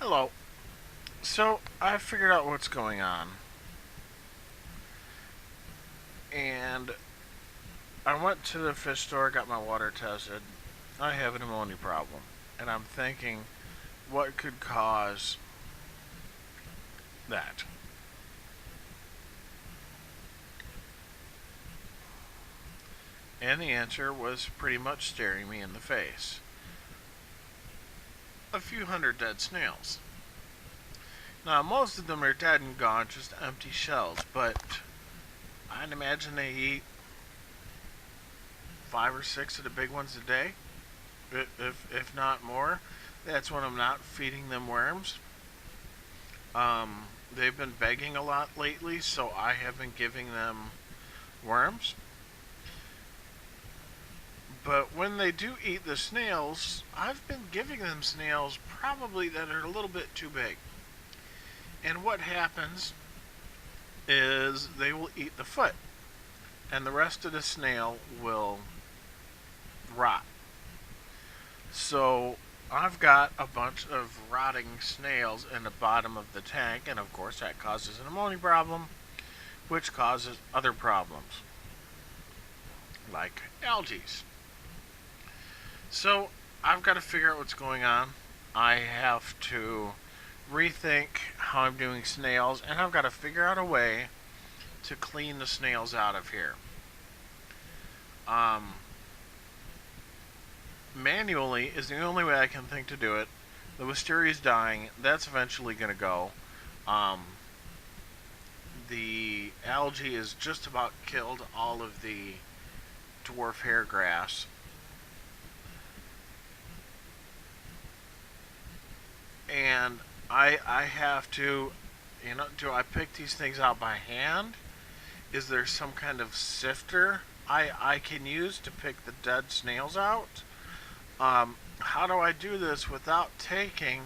Hello. So, I figured out what's going on. And I went to the fish store, got my water tested. I have an ammonia problem. And I'm thinking, what could cause that? And the answer was pretty much staring me in the face. A few hundred dead snails. Now, most of them are dead and gone, just empty shells, but I'd imagine they eat 5 or 6 of the big ones a day, if not more. That's when I'm not feeding them worms. They've been begging a lot lately, so I have been giving them worms. But when they do eat the snails, I've been giving them snails probably that are a little bit too big. And what happens is they will eat the foot, and the rest of the snail will rot. So I've got a bunch of rotting snails in the bottom of the tank, and of course that causes an ammonia problem, which causes other problems, like algae. So I've got to figure out what's going on. I have to rethink how I'm doing snails, and I've got to figure out a way to clean the snails out of here. Manually is the only way I can think to do it. The wisteria is dying. That's eventually going to go. Um, the algae has just about killed all of the dwarf hair grass. And I have to, do I pick these things out by hand? Is there some kind of sifter I can use to pick the dead snails out? How do I do this without taking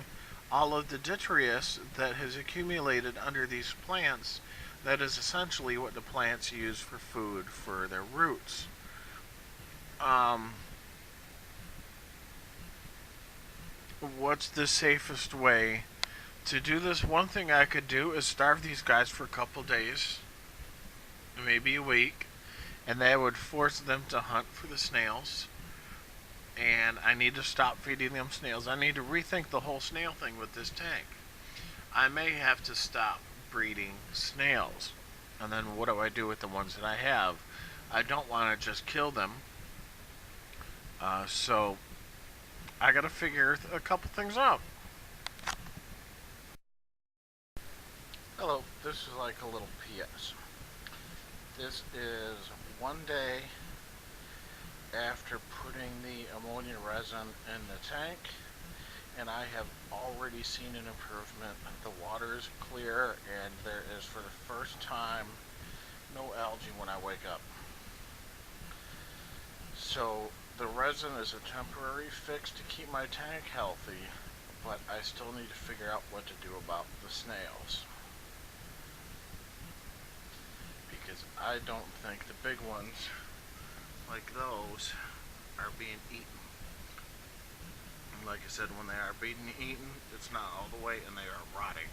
all of the detritus that has accumulated under these plants? That is essentially what the plants use for food for their roots. What's the safest way to do this? One thing I could do is starve these guys for a couple days, maybe a week, and that would force them to hunt for the snails. And I need to stop feeding them snails. I need to rethink the whole snail thing with this tank. I may have to stop breeding snails. And then what do I do with the ones that I have? I don't want to just kill them. So I gotta figure a couple things out. Hello, this is like a little PS. This is one day after putting the ammonia resin in the tank, and I have already seen an improvement. The water is clear, and there is, for the first time, no algae when I wake up. So the resin is a temporary fix to keep my tank healthy, but I still need to figure out what to do about the snails. Because I don't think the big ones, like those, are being eaten. And like I said, when they are being eaten, it's not all the way and they are rotting.